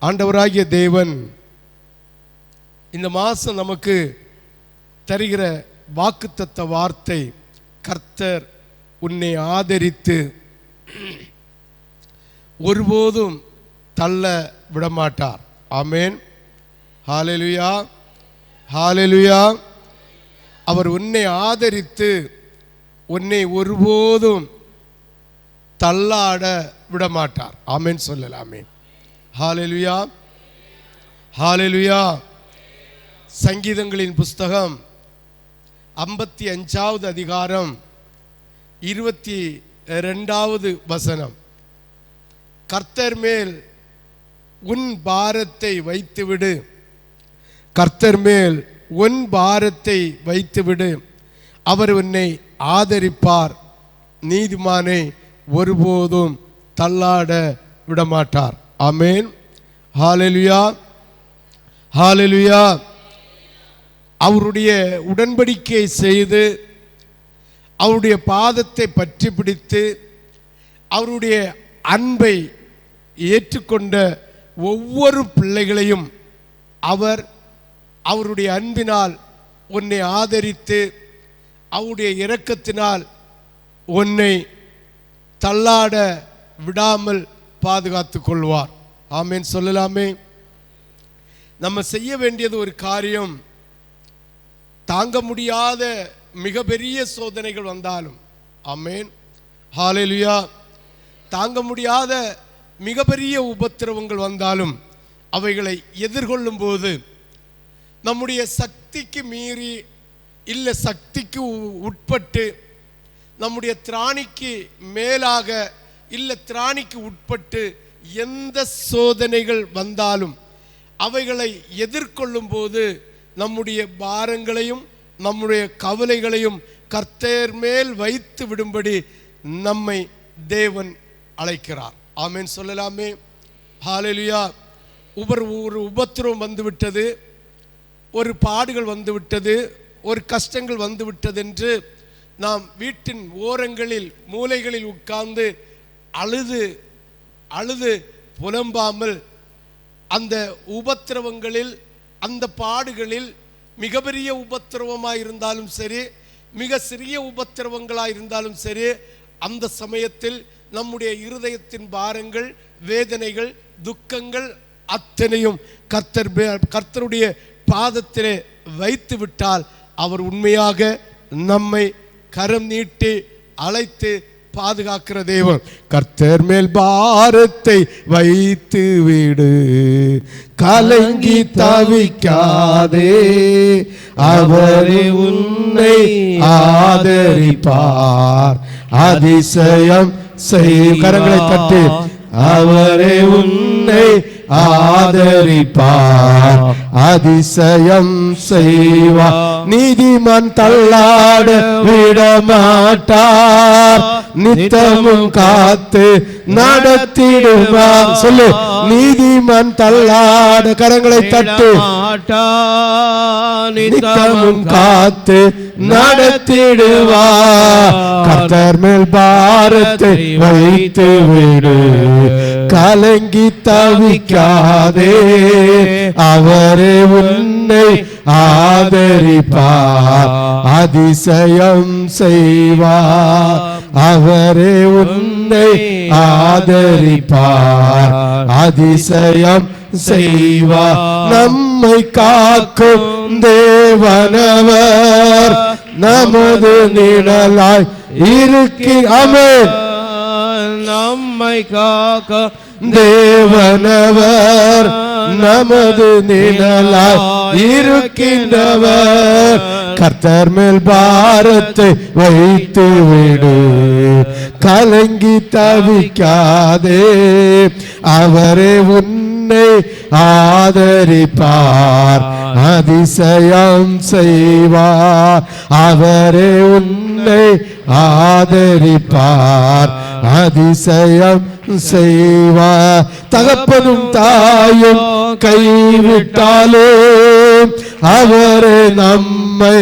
ஆண்டவராகிய தேவன் இந்த மாதம் நமக்கு தருகிற வாக்குத்தத்த வார்த்தை, கர்த்தர் உன்னை ஆதரித்து ஒருபோதும் தள்ள விடமாட்டார். ஆமேன். ஹல்லேலூயா, ஹல்லேலூயா. அவர் உன்னை ஆதரித்து உன்னை ஒருபோதும் தள்ளாட விடமாட்டார். ஆமேன் சொல்லலாமே. ஹல்லேலூயா, ஹல்லேலூயா. சங்கீதங்களின் புஸ்தகம் 55வது அதிகாரம் 22வது வசனம். கர்த்தர் மேல் உன் பாரத்தை வைத்துவிடு, கர்த்தர் மேல் உன் பாரத்தை வைத்துவிடு, அவர் உன்னை ஆதரிப்பார், நீதிமானை ஒருபோதும் தள்ளாட விடமாட்டார். ஆமேன். ஹல்லேலூயா, ஹல்லேலூயா. அவருடைய உடன்படிக்கை செய்து அவருடைய பாதத்தை பற்றி பிடித்து அவருடைய அன்பை ஏற்றுக்கொண்ட ஒவ்வொரு பிள்ளைகளையும் அவர் அவருடைய அன்பினால் உன்னை ஆதரித்து அவருடைய இரக்கத்தினால் உன்னை தள்ளாட விடாமல் பாதுகாத்து கொள்வார். ஆமேன் சொல்லலாமே. நம்ம செய்ய வேண்டியது ஒரு காரியம், தாங்க முடியாத மிகப்பெரிய சோதனைகள் வந்தாலும், ஆமேன், ஹல்லேலூயா, தாங்க முடியாத மிகப்பெரிய உபத்திரவங்கள் வந்தாலும் அவைகளை எதிர்கொள்ளும் போது நம்முடைய சக்திக்கு மீறி இல்லை சக்திக்கு உட்பட்டு, நம்முடைய திராணிக்கு மேலாக இல்லை திராணிக்கு உட்பட்டு எந்த சோதனைகள் வந்தாலும் அவைகளை எதிர்கொள்ளும் போது நம்முடைய பாரங்களையும் நம்முடைய கவலைகளையும் கர்த்தர் மேல் வைத்து விடும்படி நம்மை தேவன் அழைக்கிறார். ஆமேன் சொல்லலாமே. ஹல்லேலூயா. ஒரு உபத்திரவம் வந்துவிட்டது, ஒரு பாடுகள் வந்துவிட்டது, ஒரு கஷ்டங்கள் வந்துவிட்டது என்று நாம் வீட்டின் ஓரங்களில் மூலைகளில் உட்கார்ந்து அழுது அழுது புலம்பாமல், அந்த உபத்திரவங்களில் அந்த பாடுகளில் மிகப்பெரிய உபத்திரவமாக இருந்தாலும் சரி, மிக சிறிய உபத்திரவங்களாக இருந்தாலும் சரி, அந்த சமயத்தில் நம்முடைய இருதயத்தின் பாரங்கள், வேதனைகள், துக்கங்கள் அத்தனையும் கர்த்தருடைய பாதத்திலே வைத்து விட்டால் அவர் உண்மையாக நம்மை கரம் நீட்டி அழைத்து பாதுகாக்கிற தேவன். கர்த்தர் மேல் பாரத்தை வைத்து விடு, கலங்கி தவிக்காதே, அவரே உன்னை ஆதரிப்பார், அதிசயம் செய். கரங்களை தட்டி, அவரே உன்னை ஆதரிப்பார், அதிசயம் செய்வார், நீதிமான் தள்ளாட விடமாட்டார், நித்தமும் காத்து நடத்திடுவார். சொல்லு, நீதிமான் தள்ளாட. கரங்களை தட்டு, நித்தமும் காத்து நடத்திடுவார், கர்த்தர் மேல் பாரத்தை வைத்து விடு, கலங்கி தவிக்காதே, அவரே உன்னை ஆதரிப்பார், அதிசயம் செய்வார், அவரே உன்னை ஆதரிப்பார், அதிசயம் செய்வார், நம்மை காக்கும் தேவனவர், நமது நிழலாய் இருக்கிறார். நம்மை காக்க தேவனவர், நமது நிழலாய் இருக்கின்றவர், கர்த்தர் மேல் பாரத்தை வைத்து விடு, கலங்கி தவிக்காதே, அவரே உன்னை ஆதரிப்பார், அதிசயம் செய்வார், அவரே உன்னை ஆதரிப்பார், அதிசயம் செய்வார். தகப்பனும் தாயும் கைவிட்டாலே அவரே நம்மை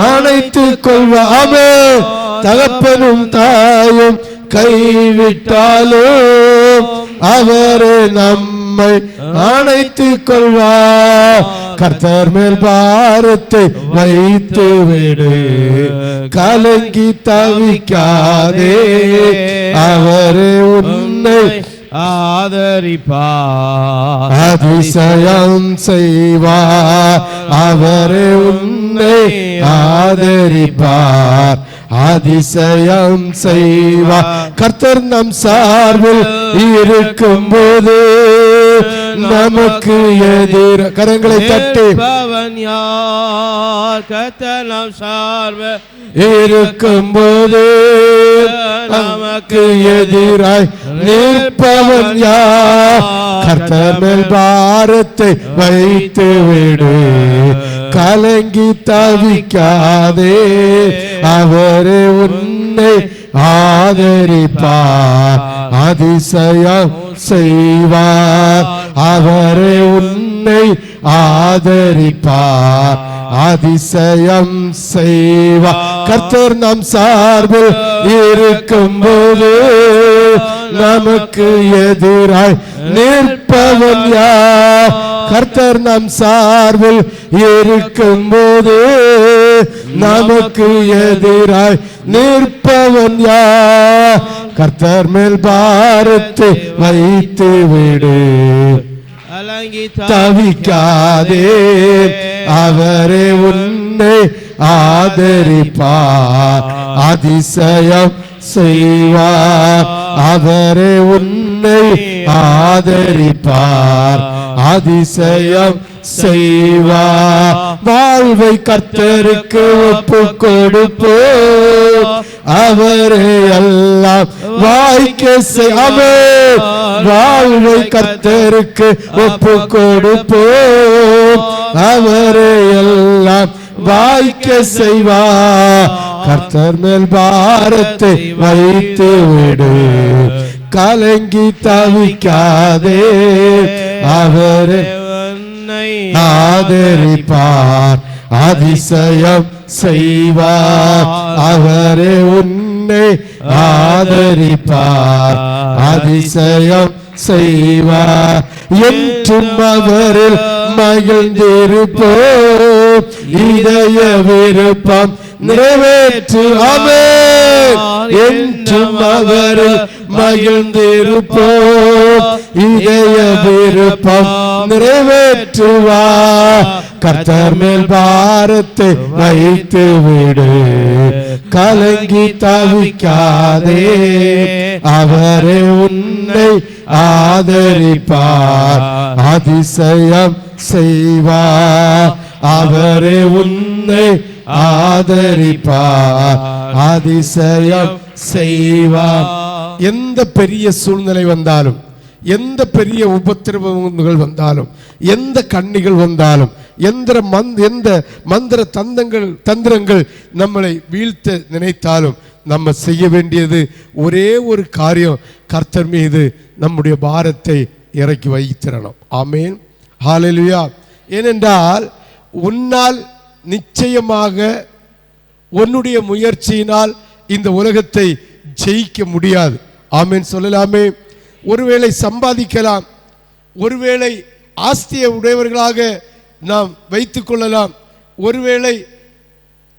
அணைத்துக் கொள்வாமே. தகப்பனும் தாயும் கைவிட்டாலே அவரே நம்மை நம்மை அணைத்துக் கொள்வார். கர்த்தர் மேல் பாரத்தை வைத்து விடு, கலங்கி தவிக்காதே, அவரே உன்னை ஆதரிப்பார், அதிசயம் செய்வார். அவரே உன்னை ஆதரிப்பார், அதிசயம் செய்வார். கர்த்தர் நம் சார்பில் இருக்கும்போது நமக்கு எதிர கரங்களை தட்டி கர்த்தர் நம் சார்பில் இருக்கும்போது நமக்கு எதிராய் நிற்பவன் யார்? கர்த்தர் மேல் பாரத்தை வைத்து விடு, கலங்கி தவிக்காதே, அவரே உன்னை ஆதரிப்பார், அதிசயம் செய்வார். அவரே உன்னை ஆதரிப்பார், அதிசயம் செய்வார். கர்த்தர் நம் சார்பில் இருக்கும்போது நமக்கு எதிராய் நிற்பவன் யார்? கர்த்தர் நம் சார்பில் இருக்கும்போது நமக்கு எதிராய் நிற்பவன் யார்? கர்த்தர் மேல் பாரத்தை வைத்து விடு, தவிக்காதே, அவரே உன்னை ஆதரிப்பார், அதிசயம் செய்வார். அவரே உன்னை ஆதரிப்பார், அதிசயம் செய்வார். வாழ்வை கர்த்தருக்கு ஒப்பு கொடுப்போம், அவரே எல்லாம் வாய்க்க செய்வார். வாழ்வை கர்த்தருக்கு ஒப்பு கொடுப்போம், அவரே எல்லாம் வாய்க்க செய்வார். கர்த்தர் மேல் பாரத்தை வைத்து விடு, கலங்கி தவிக்காதே, அவரே ஆதரிப்பார், அதிசயம் செய்வார். அவரே உன்னை ஆதரிப்பார், அதிசயம் செய்வார். என்றும் அவரில் மகிழ்ந்திருப்போம், இதய விருப்பம் நிறைவேற்று. ஆமென். என்றும் அவரில் மகிழ்ந்திருப்போம், இதய விருப்பம் நிறைவேற்றுவார். கர்த்தர் மேல் பாரத்தை வைத்து விடு, கலங்கி தவிக்காதே, அவரே உன்னை ஆதரிப்பார், அதிசயம் செய்வார். அவரே உன்னை ஆதரிப்பார், அதிசயம் செய்வார். எந்த பெரிய சூழ்நிலை வந்தாலும், எந்த பெரிய உபத்திரவங்கள் வந்தாலும், எந்த கண்ணிகள் வந்தாலும், எந்த மந்திர தந்திரங்கள் நம்மளை வீழ்த்த நினைத்தாலும், நம்ம செய்ய வேண்டியது ஒரே ஒரு காரியம், கர்த்தர் மீது நம்முடைய பாரத்தை இறக்கி வைத்திடணும். ஆமென், ஹல்லேலூயா. ஏனென்றால் உன்னால் நிச்சயமாக உன்னுடைய முயற்சியினால் இந்த உலகத்தை ஜெயிக்க முடியாது. ஆமென் சொல்லலாமே. ஒருவேளை சம்பாதிக்கலாம், ஒருவேளை ஆஸ்தியை உடையவர்களாக நாம் வைத்துக் கொள்ளலாம், ஒருவேளை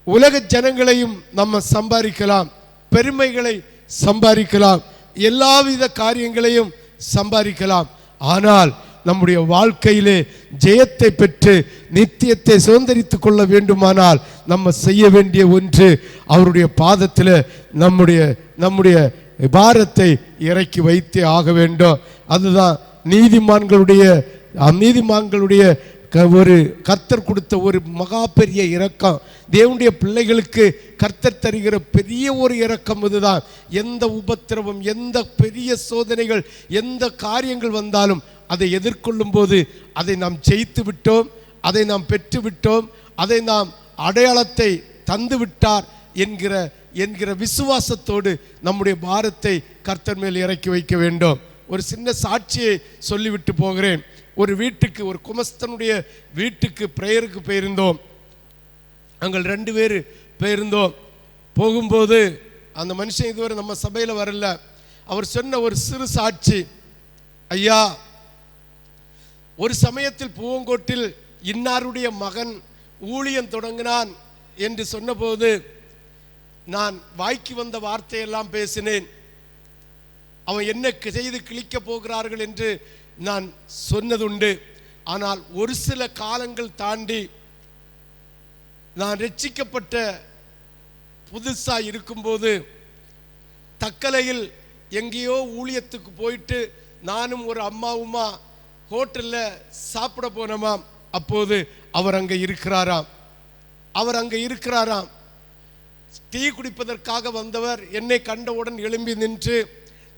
உலக ஜனங்களையும் நம்ம சம்பாதிக்கலாம், பெருமைகளை சம்பாதிக்கலாம், எல்லாவித காரியங்களையும் சம்பாதிக்கலாம். ஆனால் நம்முடைய வாழ்க்கையிலே ஜெயத்தை பெற்று நித்தியத்தை சுதந்திரித்துக் கொள்ள வேண்டுமானால் நம்ம செய்ய வேண்டிய ஒன்று, அவருடைய பாதத்தில் நம்முடைய பாரத்தை இறக்கி வைத்தே ஆக வேண்டும். அதுதான் நீதிமான்களுடைய ஒரு கர்த்தர் கொடுத்த ஒரு மகா பெரிய இரக்கம். தேவனுடைய பிள்ளைகளுக்கு கர்த்தர் தருகிற பெரிய ஒரு இரக்கம் இதுதான். எந்த உபத்திரவம், எந்த பெரிய சோதனைகள், எந்த காரியங்கள் வந்தாலும் அதை எதிர்கொள்ளும் போது அதை நாம் ஜெயித்து விட்டோம், அதை நாம் பெற்று விட்டோம், அதை நாம் அடையாளத்தை தந்து விட்டார் என்கிற விசுவாசத்தோடு நம்முடைய பாரத்தை கர்த்தர் மேல் இறக்கி வைக்க வேண்டும். ஒரு சின்ன சாட்சியை சொல்லிவிட்டு போகிறேன். ஒரு வீட்டுக்கு, ஒரு குமஸ்தனுடைய வீட்டுக்கு பிரேயருக்கு போயிருந்தோம். நாங்கள் 2 பேர் போயிருந்தோம். போகும்போது அந்த மனுஷன் இதுவரை நம்ம சபையில் வரல. அவர் சொன்ன ஒரு சிறு சாட்சி, ஐயா ஒரு சமயத்தில் பூவங்கோட்டில் இன்னாருடைய மகன் ஊழியம் தொடங்கினான் என்று சொன்னபோது நான் வாய்க்கு வந்த வார்த்தையெல்லாம் பேசினேன். அவன் என்ன செய்து கிழிக்கப் போகிறார்கள் என்று நான் சொன்னதுண்டு. ஆனால் ஒரு சில காலங்கள் தாண்டி நான் ரட்சிக்கப்பட்ட புதுசாக இருக்கும்போது தக்கலையில் எங்கேயோ ஊழியத்துக்கு போயிட்டு நானும் ஒரு அம்மாவுமா ஹோட்டலில் சாப்பிட போனோமாம். அப்போது அவர் அங்கே இருக்கிறாராம். டீ குடிப்பதற்காக வந்தவர் என்னை கண்டவுடன் எழும்பி நின்று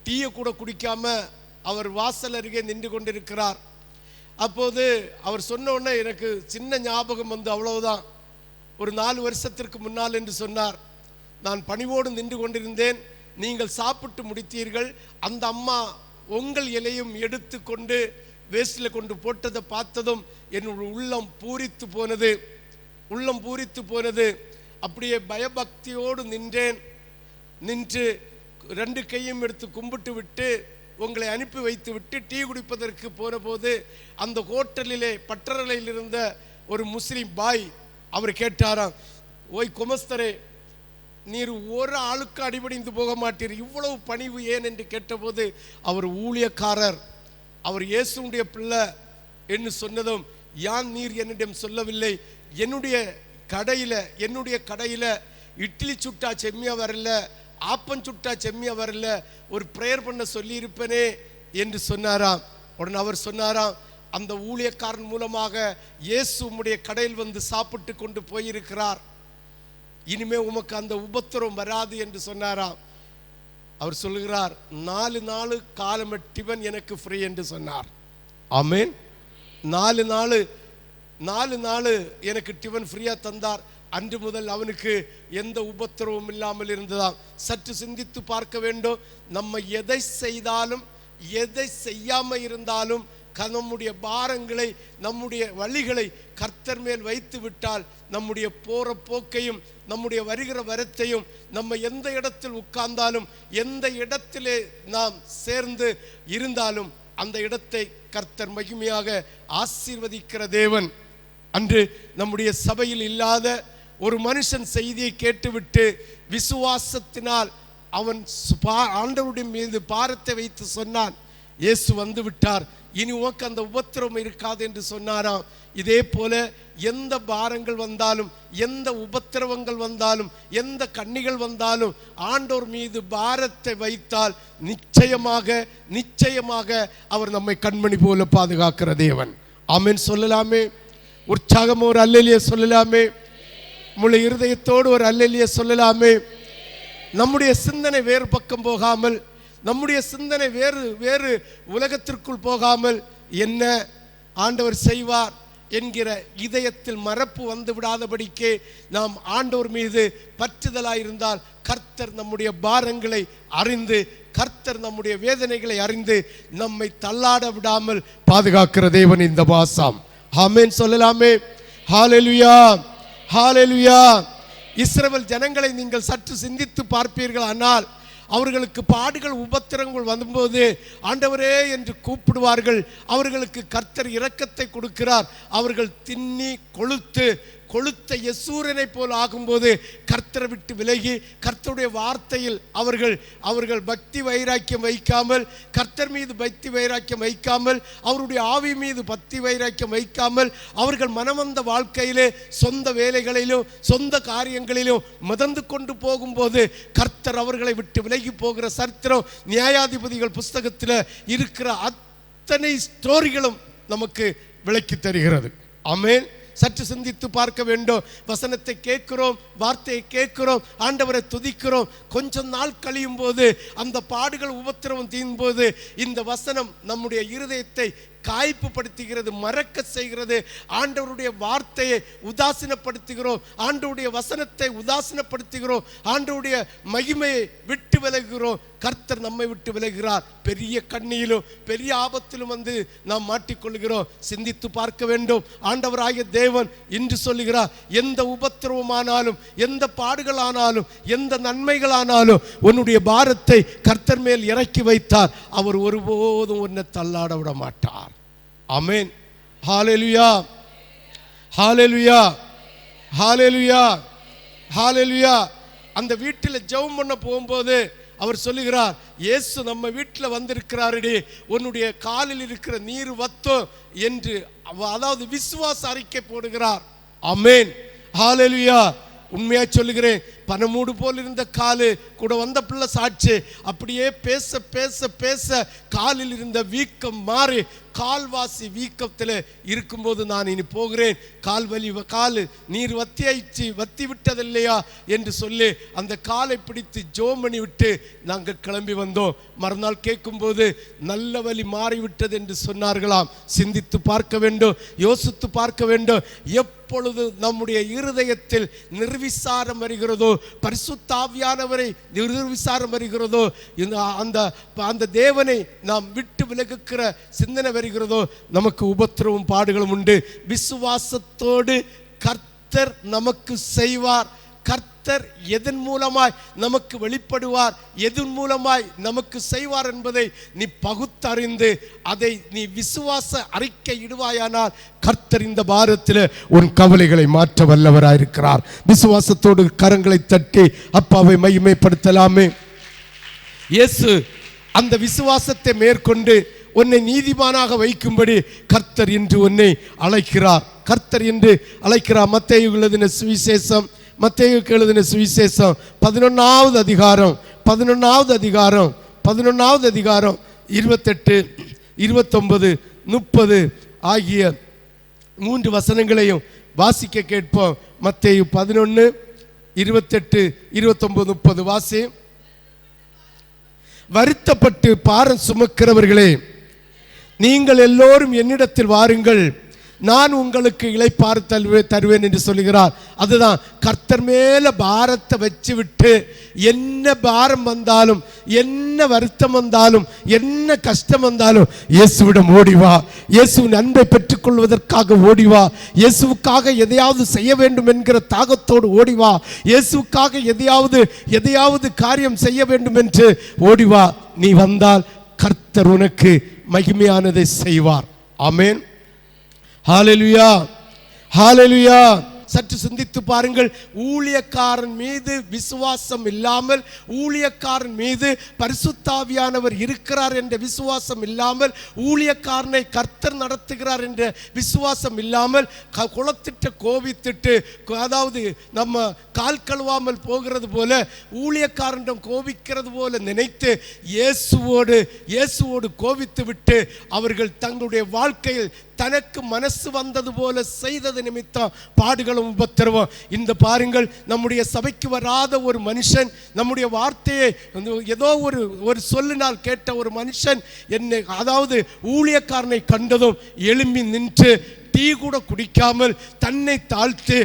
டீயை கூட குடிக்காம அவர் வாசல் அருகே நின்று கொண்டிருக்கிறார். அப்போது அவர் சொன்ன உடனே எனக்கு சின்ன ஞாபகம் வந்து அவ்வளவுதான். ஒரு 4 வருஷத்திற்கு முன்னால் என்று சொன்னார். நான் பணிவோடு நின்று கொண்டிருந்தேன். நீங்கள் சாப்பிட்டு முடித்தீர்கள். அந்த அம்மா உங்கள் இலையும் எடுத்து கொண்டு வேஸ்டில் கொண்டு போட்டதை பார்த்ததும் என்னுடைய உள்ளம் பூரித்து போனது. அப்படியே பயபக்தியோடு நின்று 2 கையும் எடுத்து கும்பிட்டு விட்டு உங்களை அனுப்பி வைத்து விட்டு டீ குடிப்பதற்கு போன போது அந்த ஹோட்டலிலே பட்டறையில் இருந்த ஒரு முஸ்லிம் பாய் அவர் கேட்டாராம், ஓய் குமஸ்தரே, நீர் ஒரு ஆளுக்கு அடிபடிந்து போக மாட்டீர், இவ்வளவு பணிவு ஏன் என்று கேட்டபோது அவர் ஊழியக்காரர், அவர் இயேசுடைய பிள்ளை என்று சொன்னதும், யான் நீர் என்னிடம் சொல்லவில்லை, என்னுடைய கடையில் இட்லி சுட்டா செம்மியா வரல, ஆப்பம் சுட்டா செம்மியா வரல, ஒரு பிரேயர் பண்ண சொல்லி இருப்பேனே என்று சொன்னாராம். உடனே அவர் சொன்னாராம், அந்த ஊழியக்காரன் மூலமாக இயேசு உம்முடைய கடையில் வந்து சாப்பிட்டு கொண்டு போயிருக்கிறார், இனிமே உமக்கு அந்த உபத்திரம் வராது என்று சொன்னாராம். அவர் சொல்லுகிறார், 4 நாள் காலம் டிபன் எனக்கு ஃப்ரீ என்று சொன்னார். ஆமேன். 4 நாள் எனக்கு டிபன் ஃப்ரீயா தந்தார். அன்று முதல் அவனுக்கு எந்த உபத்திரவும் இல்லாமல் இருந்ததாம். சற்று சிந்தித்து பார்க்க வேண்டும். நம்ம எதை செய்தாலும் எதை செய்யாம இருந்தாலும் நம்முடைய பாரங்களை நம்முடைய வழிகளை கர்த்தர் மேல் வைத்து விட்டால் நம்முடைய போற போக்கையும் நம்முடைய வருகிற வரத்தையும் நம்ம எந்த இடத்தில் உட்கார்ந்தாலும் எந்த இடத்திலே நாம் சேர்ந்து இருந்தாலும் அந்த இடத்தை கர்த்தர் மகிமையாக ஆசீர்வதிக்கிற தேவன். அன்று நம்முடைய சபையில் இல்லாத ஒரு மனுஷன் செய்தியை கேட்டுவிட்டு விசுவாசத்தினால் அவன் ஆண்டவருடைய மீது பாரத்தை வைத்து சொன்னான், இயேசு வந்து விட்டார், இனி உனக்கு அந்த உபத்திரம் இருக்காது என்று சொன்னாராம். இதே போல எந்த பாரங்கள் வந்தாலும் எந்த உபத்திரவங்கள் வந்தாலும் எந்த கண்ணிகள் வந்தாலும் ஆண்டவர் மீது பாரத்தை வைத்தால் நிச்சயமாக அவர் நம்மை கண்மணி போல பாதுகாக்கிற தேவன். ஆமென் சொல்லலாமே. உற்சாகம் ஒரு அல்லேலியா சொல்லலாமே. முழு இருதயத்தோடு ஒரு அல்லேலியா சொல்லலாமே. நம்முடைய சிந்தனை வேறு பக்கம் போகாமல், நம்முடைய சிந்தனை வேறு உலகத்திற்குள் போகாமல் என்ன ஆண்டவர் செய்வார் என்கிற இதயத்தில் மறப்பு வந்து விடாதபடிக்கே நாம் ஆண்டவர் மீது பற்றுதலாயிருந்தால் கர்த்தர் நம்முடைய பாரங்களை அறிந்து, கர்த்தர் நம்முடைய வேதனைகளை அறிந்து நம்மை தள்ளாட விடாமல் பாதுகாக்கிற தேவன் இந்த மாசம். ஆமென் சொல்லலாமே. ஹல்லேலூயா, ஹல்லேலூயா. இஸ்ரவேல் ஜனங்களை நீங்கள் சற்று சிந்தித்து பார்ப்பீர்கள் ஆனால் அவர்களுக்கு பாடுகள் உபத்திரங்கள் வரும்போது ஆண்டவரே என்று கூப்பிடுவார்கள். அவர்களுக்கு கர்த்தர் இரக்கத்தை கொடுக்கிறார். அவர்கள் தின்னி கொளுத்த யசூரனை போல் ஆகும்போது கர்த்தரை விட்டு விலகி கர்த்தருடைய வார்த்தையில் அவர்கள் பக்தி வைராக்கியம் வைக்காமல், கர்த்தர் மீது பக்தி வைராக்கியம் வைக்காமல், அவருடைய ஆவி மீது பக்தி வைராக்கியம் வைக்காமல் அவர்கள் மனமந்த வாழ்க்கையிலே சொந்த வேலைகளிலும் சொந்த காரியங்களிலும் மிதந்து கொண்டு போகும்போது கர்த்தர் அவர்களை விட்டு விலகி போகிற சரித்திரம் நியாயாதிபதிகள் புஸ்தகத்தில் இருக்கிற அத்தனை ஸ்டோரிகளும் நமக்கு விளக்கி தருகிறது. ஆமென். சற்று சிந்தித்து பார்க்க வேண்டும். வசனத்தை கேட்கிறோம், வார்த்தையை கேட்கிறோம், ஆண்டவரை துதிக்கிறோம். கொஞ்சம் நாள் கழியும் போது அந்த பாடுகள் உபத்திரவம் தீரும் போது இந்த வசனம் நம்முடைய இருதயத்தை காய்ப்புப்படுத்துகிறது, மறக்க செய்கிறது. ஆண்டவருடைய வார்த்தையை உதாசீனப்படுத்துகிறோம், ஆண்டவருடைய வசனத்தை உதாசீனப்படுத்துகிறோம், ஆண்டவருடைய மகிமையை விட்டு விலகுகிறோம். கர்த்தர் நம்மை விட்டு விலகுகிறார். பெரிய கண்ணியிலும் பெரிய ஆபத்திலும் வந்து நாம் மாட்டிக்கொள்கிறோம். சிந்தித்து பார்க்க வேண்டும். ஆண்டவராகிய தேவன் இன்று சொல்லுகிறார், எந்த உபத்திரவமானாலும் எந்த பாடுகளானாலும் எந்த நன்மைகளானாலும் உன்னுடைய பாரத்தை கர்த்தர் மேல் இறக்கி வைத்தார். அவர் ஒருபோதும் உன்னை தள்ளாட விட மாட்டார். ஆமென். ஹalleluya, ஹalleluya, ஹalleluya, ஹalleluya. அந்த வீட்டில் ஜெபம் பண்ண போகும்போது அவர் சொல்லுகிறார், இயேசு நம்ம வீட்டில் வந்திருக்கிறாரே, உன்னுடைய காலில் இருக்கிற நீர் வத்தும் என்று, அதாவது விசுவாச அறிக்கை போடுகிறார். ஆமென், ஹalleluya. உண்மையா சொல்லுகிறேன், பனமூடு போல் இருந்த காலு கூட வந்த பிள்ளை சாட்சி, அப்படியே பேச பேச பேச காலில் இருந்த வீக்கம் மாறி கால்வாசி வீக்கத்தில் இருக்கும்போது நான் இனி போகிறேன், கால் நீர் வத்தி விட்டதில்லையா என்று சொல்லி அந்த காலை பிடித்து ஜோமணி விட்டு நாங்கள் கிளம்பி வந்தோம். மறுநாள் கேட்கும்போது நல்ல வலி மாறிவிட்டது என்று சொன்னார்களாம். சிந்தித்து பார்க்க வேண்டும், யோசித்து பார்க்க வேண்டும். எப்பொழுது நம்முடைய இருதயத்தில் நிர்விசாரம் வருகிறதோ, பரிசுத்த ஆவியானவரை நிர்விசாரம் வருகிறதோ, அந்த தேவனை நாம் விட்டு விலகுகிற சிந்தனை வருகிறதோ, நமக்கு உபத்திரவும் பாடுகளும் உண்டு. விசுவாசத்தோடு கர்த்தர் நமக்கு செய்வார். கர்த்தர் எதன் மூலமாய் நமக்கு வெளிப்படுவார், எதன் மூலமாய் நமக்கு செய்வார் என்பதை நீ பகுத்தறிந்து அதை நீ விசுவாச அறிக்கை இடுவாயானால் கர்த்தர் இந்த பாரத்தில் உன் கவலைகளை மாற்ற வல்லவராயிருக்கிறார். விசுவாசத்தோடு கரங்களை தட்டி அப்பாவை மகிமைப்படுத்தலாமே. இயேசு அந்த விசுவாசத்தை மேற்கொண்டு உன்னை நீதிமானாக வைக்கும்படி கர்த்தர் இன்று உன்னை அழைக்கிறார். கர்த்தர் என்று அழைக்கிறார். மத்தேயு எழுதின சுவிசேஷம் 11வது அதிகாரம் 28, 29, 30 ஆகிய 3 வசனங்களையும் வாசிக்க கேட்போம். மத்தேயு 11, 28, 29, 30 வாசி. வருத்தப்பட்டு பாரம் சுமக்கிறவர்களே, நீங்கள் எல்லோரும் என்னிடத்தில் வாருங்கள், நான் உங்களுக்கு இளைப்பாறு தருவேன் என்று சொல்லுகிறார். அதுதான் கர்த்தர் மேல பாரத்தை வச்சு விட்டு என்ன பாரம் வந்தாலும், என்ன வருத்தம் வந்தாலும், என்ன கஷ்டம் வந்தாலும் இயேசுவிடம் ஓடிவா. இயேசுவின் அன்பை பெற்றுக்கொள்வதற்காக ஓடிவா. இயேசுவுக்காக எதையாவது செய்ய வேண்டும் என்கிற தாகத்தோடு ஓடிவா. இயேசுவுக்காக எதையாவது காரியம் செய்ய வேண்டும் என்று ஓடிவா. நீ வந்தால் கர்த்தர் உனக்கு மகிமையானதை செய்வார். ஆமென், ஹalleluya, ஹalleluya. சற்று சிந்தித்து பாருங்கள். ஊழியக்காரன் மீது விசுவாசம் இல்லாமல், ஊழியக்காரன் மீது பரிசுத்த ஆவியானவர் இருக்கிறார் என்ற விசுவாசம் இல்லாமல், ஊழியக்காரனை கர்த்தர் நடத்துகிறார் என்ற விசுவாசம் இல்லாமல், குளத்திட்டு கோபித்துட்டு, அதாவது நம்ம கால் கழுவாமல் போகிறது போல ஊழியக்காரனிடம் கோபிக்கிறது போல நினைத்து இயேசுவோடு கோபித்து விட்டு அவர்கள் தங்களுடைய வாழ்க்கையில் தனக்கு மனசு வந்தது போல செய்தது நிமித்தம் பாடுகளும் உபத்திரவம். இந்த பாருங்கள், நம்முடைய சபைக்கு வராத ஒரு மனுஷன், நம்முடைய வார்த்தையை ஏதோ ஒரு சொல்லினால் கேட்ட ஒரு மனுஷன் என்னை, அதாவது ஊழியக்காரனை கண்டதும் எழும்பி நின்று டீ கூட குடிக்காமல் தன்னை தாழ்த்து,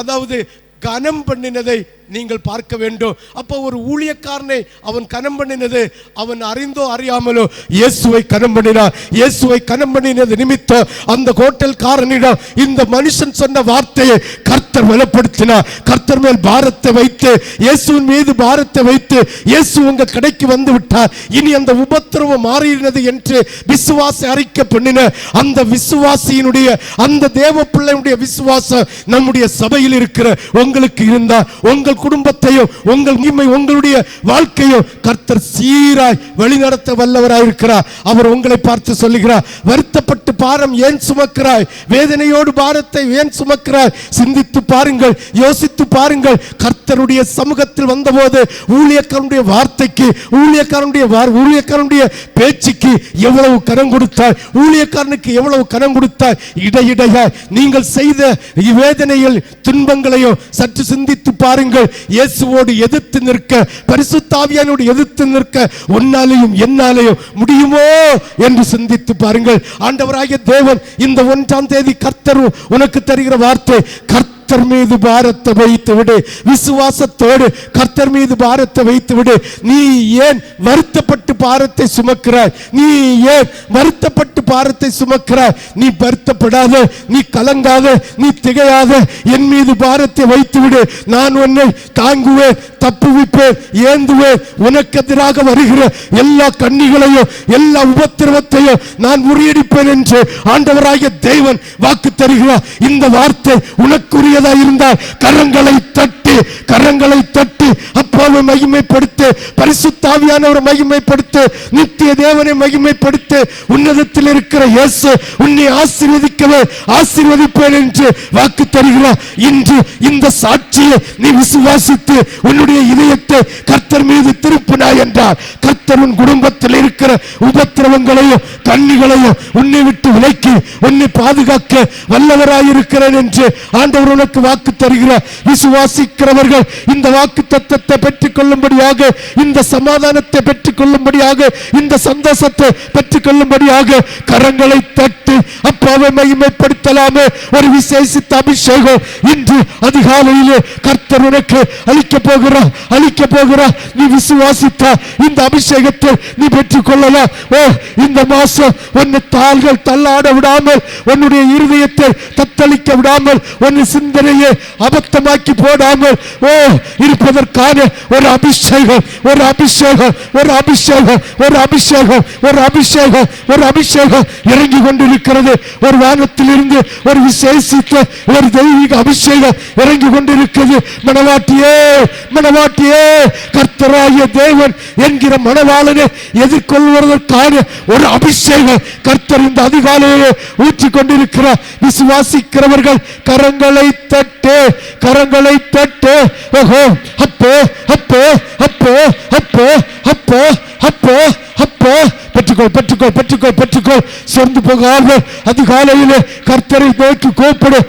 அதாவது கனம் பண்ணினதை நீங்கள் பார்க்க வேண்டும். அப்போ ஒரு ஊழியக்காரனை அவன் கனம் பண்ணினது, அவன் அறிந்தோ அறியாமலோ இயேசுவை கனம் பண்ணினார். இயேசுவை கனம் பண்ணினது நிமித்தம் அந்த ஹோட்டல்காரனிடம் இந்த மனுஷன் சொன்ன வார்த்தையை கர்த்தர் பலப்படுத்தினார். கர்த்தர் மேல் பாரத்தை வைத்து, இயேசுவின் மீது பாரத்தை வைத்து, இயேசு உங்க கடைக்கு வந்து விட்டார், இனி அந்த உபத்திரவம் மாறினது என்று விசுவாச அறிக்கை பண்ணின அந்த விசுவாசியினுடைய, அந்த தேவ பிள்ளையுடைய விசுவாசம் நம்முடைய சபையில் இருக்கிற உங்களுக்கு இருந்தால், உங்கள் குடும்பத்தையும் உங்களுடைய வாழ்க்கையும் கர்த்தர் சீராய் வழிநடத்த வல்லவராயிருக்கிறார். அவர் உங்களை பார்த்து சொல்லுகிறார், வருத்தப்பட்டு பாரம் ஏன் சுமக்கிறாய், வேதனையோடு பாரத்தை ஏன் சுமக்கிறாய்? சிந்தித்து பாருங்கள், யோசித்து பாருங்கள். கர்த்தருடைய சமூகத்தில் வந்தபோது ஊழியக்காரனுடைய வார்த்தைக்கு, ஊழியக்காரனுடைய பேச்சுக்கு எவ்வளவு கனம் கொடுத்தாய், ஊழியக்காரனுக்கு எவ்வளவு கனம் கொடுத்தாய். இடையிடையே நீங்கள் செய்த வேதனைகள் துன்பங்களையும் சற்று சிந்தித்து பாருங்கள். இயேசுவோடு எதிர்த்து நிற்க, பரிசுத்த ஆவியானோடு எதிர்த்து நிற்க உன்னாலேயும் என்னாலேயும் முடியுமோ என்று சிந்தித்து பாருங்கள். ஆண்டவராகிய தேவன் இந்த 1ஆம் தேதி கர்த்தர் உனக்கு தருகிற வார்த்தை, கர்த்தர் மீது பாரத்தை வைத்து விடு. விசுவாசத்தோடு கர்த்தர் மீது பாரத்தை வைத்து விடு. நீ ஏன் வருத்தப்பட்டு பாரத்தை சுமக்கிறாய்? நீ ஏன் வருத்தப்பட்டு பாரத்தை சுமக்கிறாய்? நீ வருத்தப்படாத, நீ கலங்காத, நீ திகையாத, என் மீது பாரத்தை வைத்து விடு. நான் உன்னை தாங்குவேன், தப்புவிப்பேன், ஏந்துவேன். உனக்கு எதிராக வருகிற எல்லா கண்ணிகளையும் எல்லா உபத்திரவத்தையும் நான் முறியடிப்பேன் என்று ஆண்டவராகிய தேவன் வாக்கு தருகிறார். இந்த வார்த்தை உனக்குரியதா இருந்தால் கரங்களை தட்டி அப்பாவை மகிமைப்படுத்து, பரிசுத்த ஆவியானவரை மகிமைப்படுத்து, நித்திய தேவனை மகிமைப்படுத்து. உன்னதத்தில் இருக்கிற இயேசு உன்னை ஆசீர்வதிப்பேன் என்று வாக்கு தருகிறார். இன்று இந்த சாட்சியை நீ விசுவாசித்து உன்னுடைய இதயத்தை கர்த்தர் மீது திருப்பினாய் என்றால் கர்த்தர் உன் குடும்பத்தில் இருக்கிற உபத்திரவங்களையும் கண்ணிகளையும் உன்னை விட்டு விலக்கி உன்னை பாதுகாக்க வல்லவராயிருக்கிறேன் என்று ஆண்டவர் உனக்கு வாக்கு தருகிறார். விசுவாசிக்கிறவர்கள் இந்த வாக்கு தத்தத்தை பெற்றுக் கொள்ளும்படியாக, இந்த சமாதானத்தை பெற்றுக் கொள்ளும்படியாக, இந்த சந்தோஷத்தை பெற்றுக் கொள்ளும்படியாக கரங்களை தட்டி அப்பாவை மகிமைப்படுத்தலாமே. ஒரு விசேஷித்த அபிஷேகம் இன்று அதிகாலையிலே கர்த்தர் உனக்கு அளிக்க போகிறார். நீ விசுவாசித்தா இந்த அபிஷேகத்தை நீ பெற்றுக் கொள்ளலாம். இந்த மாசம் உன்னை தாள்கள் தள்ளாட விடாமல், உன்னுடைய இருதயத்தை தத்தளிக்க விடாமல், உன் சிந்தனையை அபத்தமாக்கி போடாமல் இருப்பதற்கான ஒரு அபிஷேகம் இறங்கி கொண்டிருக்கிறது. ஒரு வானத்திலிருந்து ஒரு விசேஷித்த ஒரு தெய்வீக அபிஷேகம் இறங்கி கொண்டிருக்கிறது. மணவாட்டியே கர்த்தராகிய தேவன் என்கிற மணவாளனை எதிர்கொள்வதற்கான ஒரு அபிஷேகம் கர்த்தர் இந்த அதிகாலையிலே ஊற்றிக் கொண்டிருக்கிறார். விசுவாசிக்கிறவர்கள் கரங்களை தட்டு. பெற்றுக்கொள். சொர்ந்து போகாமல் அதிகாலையிலே கர்த்தரை நோக்கி கூப்பிடு.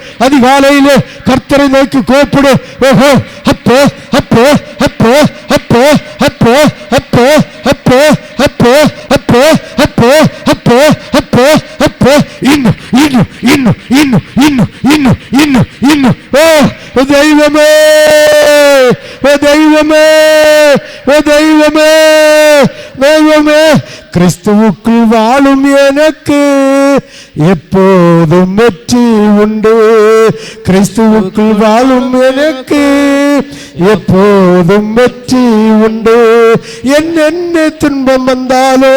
தெய்வமே கிறிஸ்துவுக்குள் வாழும் எனக்கு எப்போதும் வெற்றி உண்டு. கிறிஸ்துவுக்குள் வாழும் எனக்கு எப்போதும் வெற்றி உண்டு. என்ன துன்பம் வந்தாலோ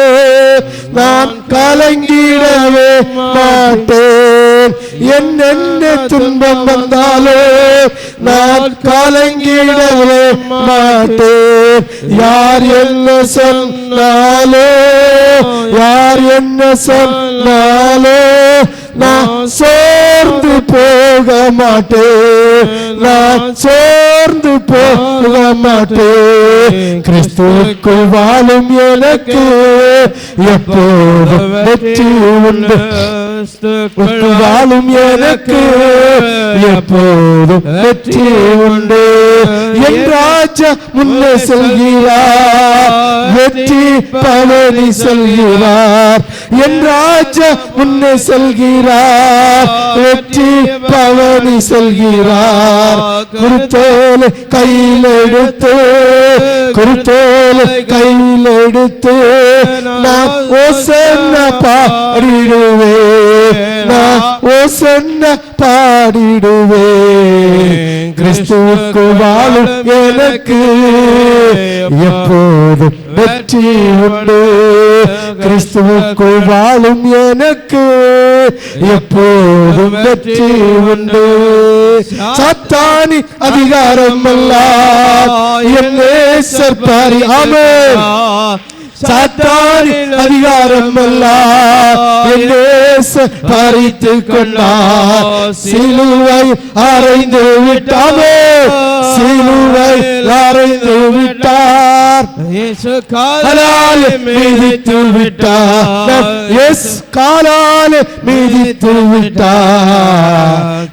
நான் கலங்கிடவே மாட்டேன். என்ன துன்பம் வந்தாலோ நான் கலங்கிடவே மாட்டேன். யார் என்ன சொன்னாலோ நான் சோர்ந்து போக மாட்டேன். கிறிஸ்துவுக்குள் வாழும் எனக்கு எப்போதும் வெற்றி உண்டு. வாழும் எனக்கு எப்போதும் வெற்றி உண்டு. என் ராஜா முன்னே செல்கிறார், வெற்றி பவனி செல்கிறார். என் ராஜா முன்னே செல்கிறார், வெற்றி பவனி செல்கிறார். குருத்தோலை கையில் எடுத்து நான் ஓசன்னா பாடிடுவேன். கிறிஸ்துவுக்கு வாழும் எனக்கு எப்போதும் வெற்றி உண்டு. கிறிஸ்துவுக்கு வாழும் எனக்கு எப்போதும் வெற்றி உண்டு. சாத்தானி அதிகாரம் எல்லாம் என் நேசர் பாரி. ஆமென். சாத்தானின் அதிகாரம் எல்லாம் பறித்து கொண்டார். சிலுவை அறைந்து விட்டார். காலாலே மிதித்து விட்டார்.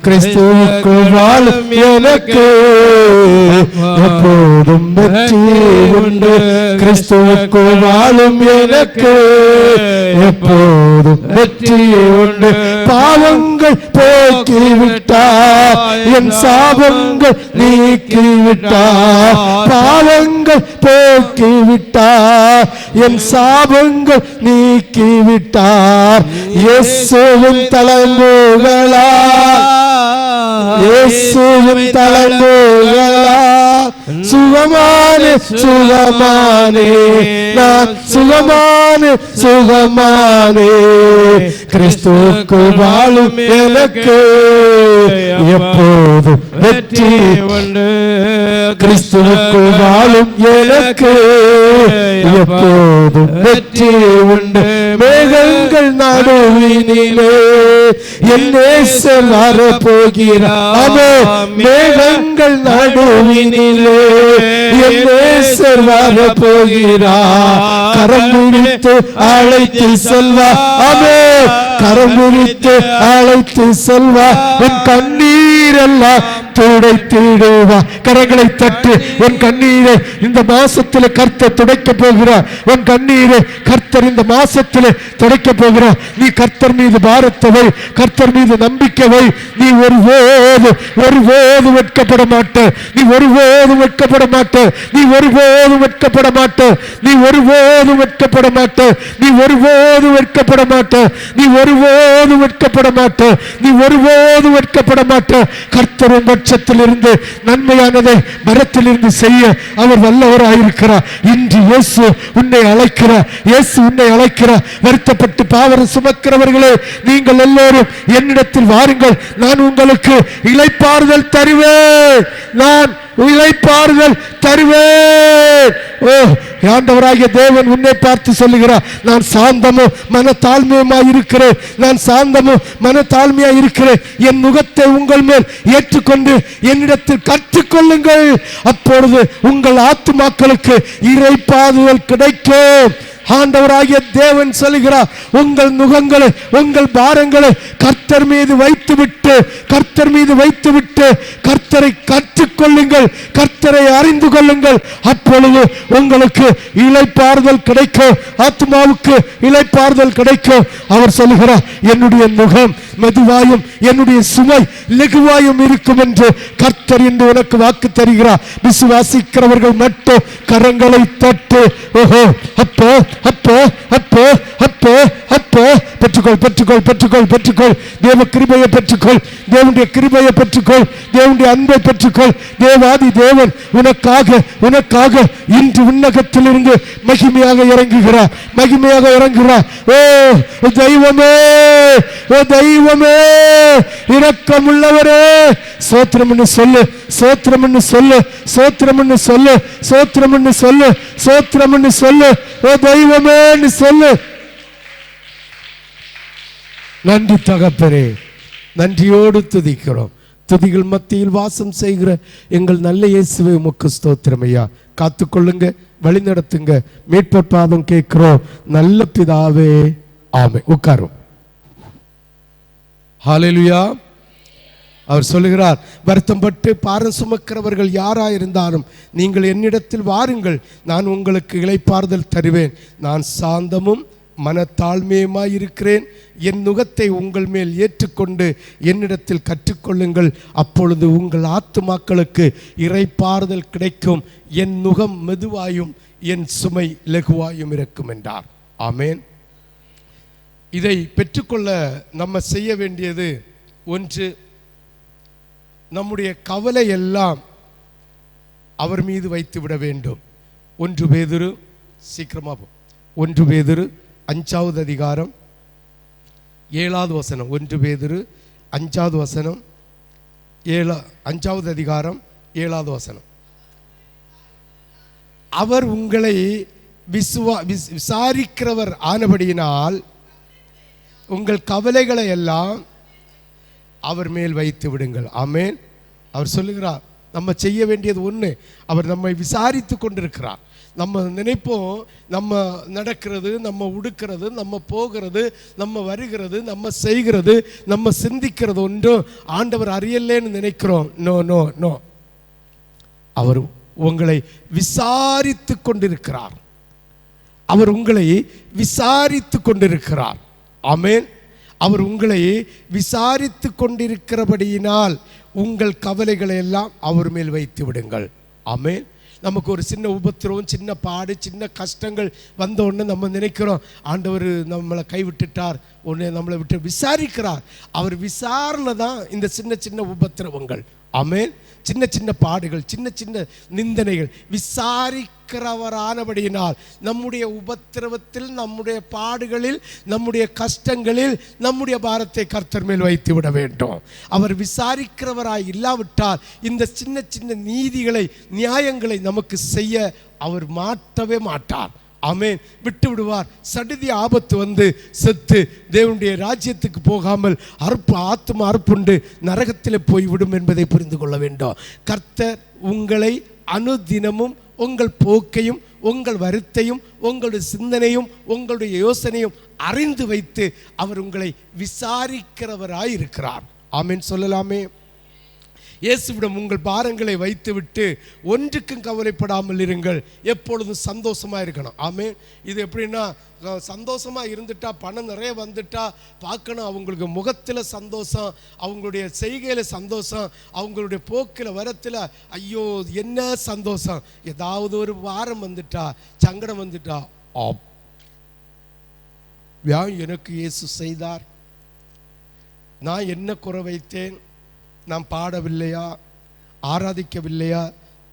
கிறிஸ்துவுக்குள் வாழும் எனக்கு எப்போதும் வெற்றி உண்டு. கிறிஸ்துவுக்குள் வாழும் எனக்கு எப்போதும் வெற்றி உண்டு. பாவங்கள் போக்கிவிட்டார், என் சாபங்கள் நீக்கிவிட்டார். பாவங்கள் போக்கிவிட்டார், என் சாபங்கள் நீக்கிவிட்டார். இயேசுவின் தலைமுகளால் சுகமானே சுகமானே நான் சுகமானே சுகமானே கிறிஸ்துவுக்கு வாழும் எனக்கு எப்போதும் வெற்றி உண்டு. கிறிஸ்துவுக்கு வாழும் எனக்கு எப்போதும் வெற்றி உண்டு. மேகங்கள் நடுவினிலே என் நேசர் வரப்போகிறார். மேகங்கள் நடுவினிலே என் நேசர் வரப்போகிறார். கரம் பிடித்து அழைத்து செல்வார். ஆமென். கரம் பிடித்து அழைத்து செல்வார். உன் கண்ணீரெல்லாம் துடைத்திடுவார். கரங்களை தட்டு. உன் கண்ணீரை இந்த மாசத்திலே கர்த்தர் துடைக்க போகிறார். உன் கண்ணீரை கர்த்தர் இந்த மாசத்திலே துடைக்க போகிறார். நீ கர்த்தர் மீது பாரத்தை வை, கர்த்தர் மீது நம்பிக்கை வை. நீ ஒருபோது வெட்கப்பட மாட்ட. நீ ஒருபோது வெட்கப்பட மாட்ட. நீ ஒருபோது வெட்கப்பட மாட்ட. நீ ஒருபோது வெட்கப்பட மாட்ட. நீ ஒருபோது வெட்கப்பட மாட்ட. நீ ஒருபோது வெட்கப்பட மாட்ட. நீ ஒருபோது வெட்கப்பட மாட்ட. கர்த்தர் உன் பட்சத்தில் இருந்து நன்மையானதை மரத்திலிருந்து செய்ய அவர் வல்லவராயிருக்கிறார். இன்று இயேசு உன்னை அழைக்கிறார். இயேசு உன்னை அழைக்கிறார். வருத்தப்பட்டு பாவம் சுமக்கிறவர்களே, நீங்கள் எல்லோரும் என்னிடத்தில் வாருங்கள், நான் உங்களுக்கு இளைப்பாறுதல் தருவேன். நான் இளைப்பாறுதல் தருவேன். ஓ, ஆண்டவராகிய தேவன் உன்னை பார்த்து சொல்லுகிறார், நான் சாந்தமும் மனத்தாழ்மையுமாய் இருக்கிறேன். நான் சாந்தமும் மனத்தாழ்மையாய் இருக்கிறேன். என் முகத்தை உங்கள் மேல் ஏற்றுக்கொண்டு என்னிடத்தில் கற்றுக்கொள்ளுங்கள். அப்பொழுது உங்கள் ஆத்துமாக்களுக்கு இளைப்பாறுதல் கிடைக்கும். ஆண்டவராகிய தேவன் சொல்லுகிறார், உங்கள் நுகங்களை உங்கள் பாரங்களை கர்த்தர் மீது வைத்துவிட்டு கர்த்தரை கற்றுக்கொள்ளுங்கள், கர்த்தரை அறிந்து கொள்ளுங்கள். அப்பொழுது உங்களுக்கு இளைப்பாறுதல் கிடைக்கும். ஆத்மாவுக்கு இளைப்பாறுதல் கிடைக்கும். அவர் சொல்லுகிறார், என்னுடைய நுகம் மெதுவாயும் என்னுடைய சுமை லெகுவாயும் இருக்கும் என்று கர்த்தர் என்று உனக்கு வாக்கு தருகிறார். விசுவாசிக்கிறவர்கள் மட்டும் கரங்களை தட்டு. ஓஹோ, அப்போ அப்போ அப்போ அப்போ அப்போ பெற்றுக்கொள் பெற்றுக்கொள் பெற்றுக்கொள் பெற்றுக்கொள். தேவ கிருபையை பெற்றுக்கொள். தேவனுடைய கிருபையை பெற்றுக்கொள். தேவனுடைய அன்பை பெற்றுக்கொள். தேவாதி தேவன் உனக்காக இன்று உன்னகத்திலிருந்து மகிமையாக இறங்குகிறார். மகிமையாக இறங்குகிறார். ஓ தெய்வமே, ஓ தெய்வமே, இரக்கமுள்ளவரே, சோத்திரம் என்று சொல்லு, சோத்திரம் என்று சொல்லு, சோத்திரம் என்று சொல்லு, சோத்திரம் என்று சொல்லு, சோத்திரம் என்று சொல்லு. ஓ தெய்வமே என்று சொல்லு. நன்றி தகப்பனே, நன்றியோடு துதிக்கிறோம். துதிகள் மத்தியில் வாசம் செய்கிற எங்கள் நல்ல இயேசுவே உமக்கு ஸ்தோத்திரம் ஐயா. காத்துக்கொள்ளுங்க, வழி நடத்துங்க. மீட்பர் பாதம் கேட்கிறோம் நல்ல பிதாவே, ஆமென். உட்காரும். ஹல்லேலூயா. அவர் சொல்லுகிறார், வருத்தப்பட்டு பாரம் சுமக்கிறவர்கள் யாராயிருந்தாலும் நீங்கள் என்னிடத்தில் வாருங்கள், நான் உங்களுக்கு இளைப்பாறுதல் தருவேன். நான் சாந்தமும் மனத்தாழ்மையுமாய் இருக்கிறேன். என் நுகத்தை உங்கள் மேல் ஏற்றுக்கொண்டு என்னிடத்தில் கற்றுக்கொள்ளுங்கள். அப்பொழுது உங்கள் ஆத்துமாக்களுக்கு இளைப்பாறுதல் கிடைக்கும். என் நுகம் மெதுவாயும் என் சுமை லகுவாயும் இருக்கும் என்றார். ஆமேன். இதை பெற்றுக்கொள்ள நம்ம செய்ய வேண்டியது ஒன்று, நம்முடைய கவலை எல்லாம் அவர் மீது வைத்து விட வேண்டும். 1 பேதுரு, சீக்கிரமாக 1 பேதுரு 5வது அதிகாரம் 7வது வசனம். 1 பேதுரு 5வது வசனம், 5வது அதிகாரம் 7வது வசனம். அவர் உங்களை விசாரிக்கிறவர் ஆனபடியினால் உங்கள் கவலைகளை எல்லாம் அவர் மேல் வைத்து விடுங்கள். ஆமேன். அவர் சொல்லுகிறார், நம்ம செய்ய வேண்டியது ஒன்று, அவர் நம்மை விசாரித்து கொண்டிருக்கிறார். நம்ம நினைப்போம், நம்ம நடக்கிறது, நம்ம உடுக்கிறது, நம்ம போகிறது, நம்ம வருகிறது, நம்ம செய்கிறது, நம்ம சிந்திக்கிறது ஒன்றும் ஆண்டவர் அறியலேன்னு நினைக்கிறோம். No no no. அவர் உங்களை விசாரித்து கொண்டிருக்கிறார். அவர் உங்களை விசாரித்து கொண்டிருக்கிறார். ஆமேன். அவர் உங்களை விசாரித்து கொண்டிருக்கிறபடியினால் உங்கள் கவலைகளை எல்லாம் அவர் மேல் வைத்து விடுங்கள். ஆமேன். நமக்கு ஒரு சின்ன உபத்திரவம், சின்ன பாடு, சின்ன கஷ்டங்கள் வந்த உடனே நம்ம நினைக்கிறோம், ஆண்டவர் நம்மளை கைவிட்டுட்டார், உடனே நம்மளை விட்டு விசாரிக்கிறார். அவர் விசாரணை தான் இந்த சின்ன சின்ன உபத்திரவங்கள். ஆமேன். சின்ன சின்ன பாடுகள், சின்ன சின்ன நிந்தனைகள் விசாரிக்கிறவரானபடியினால் நம்முடைய உபத்திரவத்தில், நம்முடைய பாடுகளில், நம்முடைய கஷ்டங்களில் நம்முடைய பாரத்தை கர்த்தர் மேல் வைத்து விட வேண்டும். அவர் விசாரிக்கிறவராய் இல்லாவிட்டால் இந்த சின்ன சின்ன நீதிகளை, நியாயங்களை நமக்கு செய்ய அவர் மாட்டவே மாட்டார். ஆமென். விட்டு விடுவார். சடுதி ஆபத்து வந்து செத்து தேவனுடைய ராஜ்யத்துக்கு போகாமல் ஆத்மா அறுப்புண்டு நரகத்தில் போய்விடும் என்பதை புரிந்து கொள்ள வேண்டும். கர்த்தர் உங்களை அனுதினமும் உங்கள் போக்கையும், உங்கள் வருத்தையும், உங்களுடைய சிந்தனையும், உங்களுடைய யோசனையும் அறிந்து வைத்து அவர் உங்களை விசாரிக்கிறவராய் இருக்கிறார். ஆமென் சொல்லலாமே. இயேசுவிடம் உங்கள் பாரங்களை வைத்துவிட்டு ஒன்றுக்கும் கவலைப்படாமல் இருங்கள், எப்பொழுதும் சந்தோஷமாக இருக்கணும். ஆமென். இது எப்படின்னா, சந்தோஷமாக இருந்துட்டா, பணம் நிறைய வந்துட்டா பார்க்கணும், அவங்களுக்கு முகத்தில் சந்தோஷம், அவங்களுடைய செய்கையில் சந்தோஷம், அவங்களுடைய போக்கில் வரத்தில் ஐயோ என்ன சந்தோஷம். ஏதாவது ஒரு வாரம் வந்துட்டா, சங்கடம் வந்துட்டா, எனக்கு இயேசு செய்தார், நான் என்ன குறை வைத்தேன், நாம் பாடவில்லையா, ஆராதிக்கவில்லையா,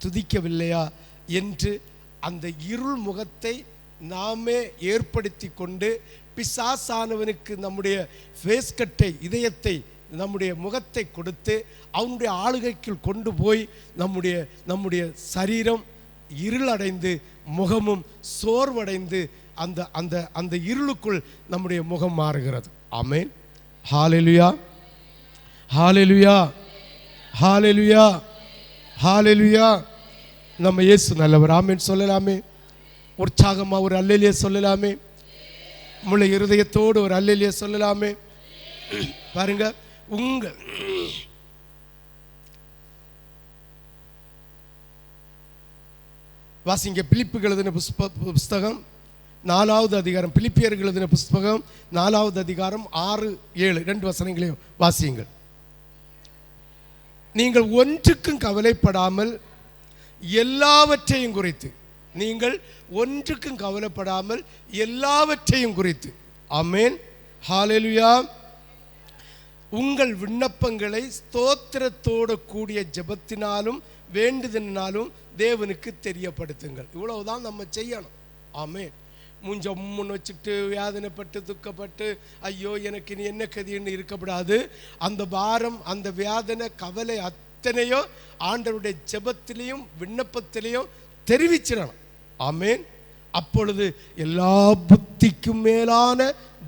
துதிக்கவில்லையா என்று அந்த இருள் முகத்தை நாமே ஏற்படுத்தி கொண்டு பிசாசானவனுக்கு நம்முடைய ஃபேஸ்கட்டை, இதயத்தை, நம்முடைய முகத்தை கொடுத்து அவனுடைய ஆளுகைக்குள் கொண்டு போய் நம்முடைய சரீரம் இருளடைந்து, முகமும் சோர்வடைந்து அந்த அந்த அந்த இருளுக்குள் நம்முடைய முகம் மாறுகிறது. ஆமென். ஹல்லேலூயா, ஹல்லேலூயா, ஹல்லேலூயா, ஹல்லேலூயா. நம்ம இயேசு நல்லவர். ஆமென் சொல்லலாமே. உற்சாகமா ஒரு அல்லேலூயா சொல்லலாமே. முழு இருதயத்தோடு ஒரு அல்லேலூயா சொல்லலாமே. பாருங்க, உங்க வாசிங்க பிலிப்பியர் எழுதின புஸ்தகம் 4வது அதிகாரம், பிலிப்பியர் எழுதின புஸ்தகம் 4வது அதிகாரம் 6, 7 2 வசனங்களையும் வாசியுங்கள். நீங்கள் ஒன்றுக்கும் கவலைப்படாமல் எல்லாவற்றையும் குறித்து, நீங்கள் ஒன்றுக்கும் கவலைப்படாமல் எல்லாவற்றையும் குறித்து, ஆமென், ஹல்லேலூயா, உங்கள் விண்ணப்பங்களை ஸ்தோத்திரத்தோடு கூடிய ஜெபத்தினாலும் வேண்டுதலினாலும் தேவனுக்கு தெரியப்படுத்துங்கள். இவ்வளவுதான் நம்ம செய்யணும். ஆமென். மூஞ்ச முன் வச்சுட்டு வேதனைப்பட்டு துக்கப்பட்டு ஐயோ எனக்கு இனி என்ன கதின்னு இருக்கப்படாது. அந்த பாரம், அந்த வேதனை, கவலை அத்தனையோ ஆண்டவருடைய ஜெபத்திலையும் விண்ணப்பத்திலையும் தெரிவிச்சிடணும். ஆமென். அப்பொழுது எல்லா புத்திக்கும் மேலான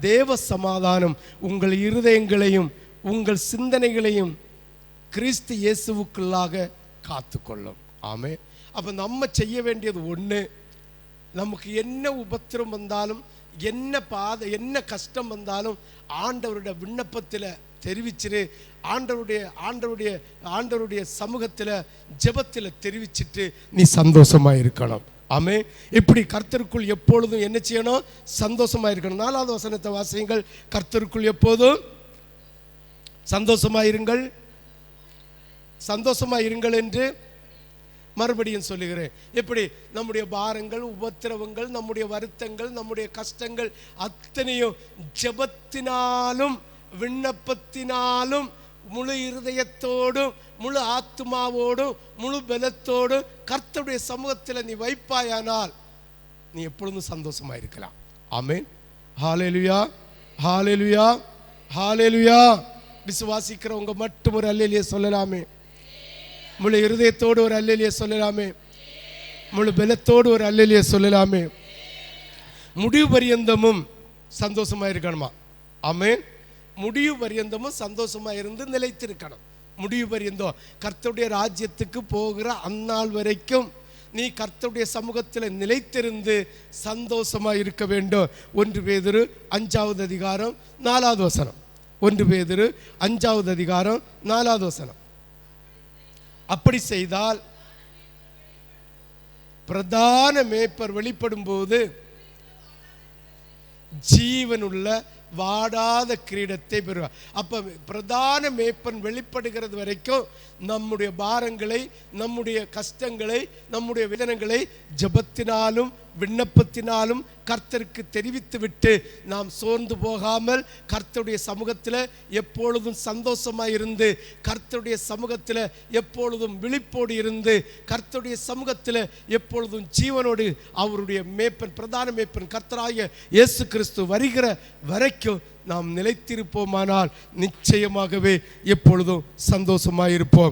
தேவ சமாதானம் உங்கள் இருதயங்களையும் உங்கள் சிந்தனைகளையும் கிறிஸ்து இயேசுவுக்குள்ளாக காத்துக்கொள்ளும். ஆமென். அப்போ நம்ம செய்ய வேண்டியது ஒன்று, நமக்கு என்ன உபத்திரம் வந்தாலும், என்ன கஷ்டம் வந்தாலும் ஆண்டவருடைய விண்ணப்பத்தில் தெரிவிச்சிரு, ஆண்டவருடைய சமூகத்தில் ஜெபத்தில் தெரிவிச்சிட்டு நீ சந்தோஷமா இருக்கணும். ஆமென். இப்படி கர்த்தருக்குள் எப்பொழுதும் என்ன செய்யணும்? சந்தோஷமா இருக்கணும். 4வது வசனத்தை வாசியுங்கள். கர்த்தருக்குள் எப்போதும் சந்தோஷமா இருங்கள், சந்தோஷமா இருங்கள் என்று மறுபடியும் சொல்லுகிறேன். எப்படி? நம்முடைய பாரங்கள், உபத்திரவங்கள், நம்முடைய வருத்தங்கள், நம்முடைய கஷ்டங்கள் அத்தனையும் ஜெபத்தினாலும் விண்ணப்பத்தினாலும் முழு இருதயத்தோடும் முழு ஆத்மாவோடும் முழு பலத்தோடும் கர்த்தருடைய சமூகத்தில் நீ வைப்பாயானால் நீ எப்பொழுதும் சந்தோஷமா இருக்கலாம். ஆமென். ஹல்லேலூயா, ஹல்லேலூயா, ஹல்லேலூயா. விசுவாசிக்கிறவங்க மட்டும் ஒரு அல்லேலூயா சொல்லலாமே. முழு இருதயத்தோடு ஒரு அல்லேலூயா சொல்லலாமே. முழு பலத்தோடு ஒரு அல்லேலூயா சொல்லலாமே. முடிவு பரியந்தமும் சந்தோஷமா இருக்கணுமா? ஆமென். முடிவு பரியந்தமும் சந்தோஷமா இருந்து நிலைத்திருக்கணும். முடிவு பரியந்தம் கர்த்தருடைய ராஜ்யத்துக்கு போகிற அந்நாள் வரைக்கும் நீ கர்த்தருடைய சமூகத்தில் நிலைத்திருந்து சந்தோஷமா இருக்க வேண்டும். 1 பேதுரு 5வது அதிகாரம் 4வது வசனம். 1 பேதுரு 5வது அதிகாரம் 4வது வசனம். அப்படி செய்தால் பிரதான மேய்ப்பர் வெளிப்படும் போது ஜீவனுள்ள வாடாத கிரீடத்தை பெறுவார். அப்ப பிரதான மேய்ப்பன் வெளிப்படுகிறது வரைக்கும் நம்முடைய பாரங்களை, நம்முடைய கஷ்டங்களை, நம்முடைய வேதனைகளை ஜெபத்தினாலும் விண்ணப்பத்தினாலும் கர்த்தருக்கு தெரிவித்து விட்டு நாம் சோர்ந்து போகாமல் கர்த்தருடைய சமூகத்தில் எப்பொழுதும் சந்தோஷமாக இருந்து, கர்த்தருடைய சமூகத்தில் எப்பொழுதும் விழிப்போடு இருந்து, கர்த்தருடைய சமூகத்தில் எப்பொழுதும் ஜீவனோடு அவருடைய மேய்ப்பன், பிரதான மேய்ப்பன் கர்த்தராகிய இயேசு கிறிஸ்து வருகிற வரைக்கும் நாம் நிலைத்திருப்போமானால் நிச்சயமாகவே எப்பொழுதும் சந்தோஷமாக இருப்போம்.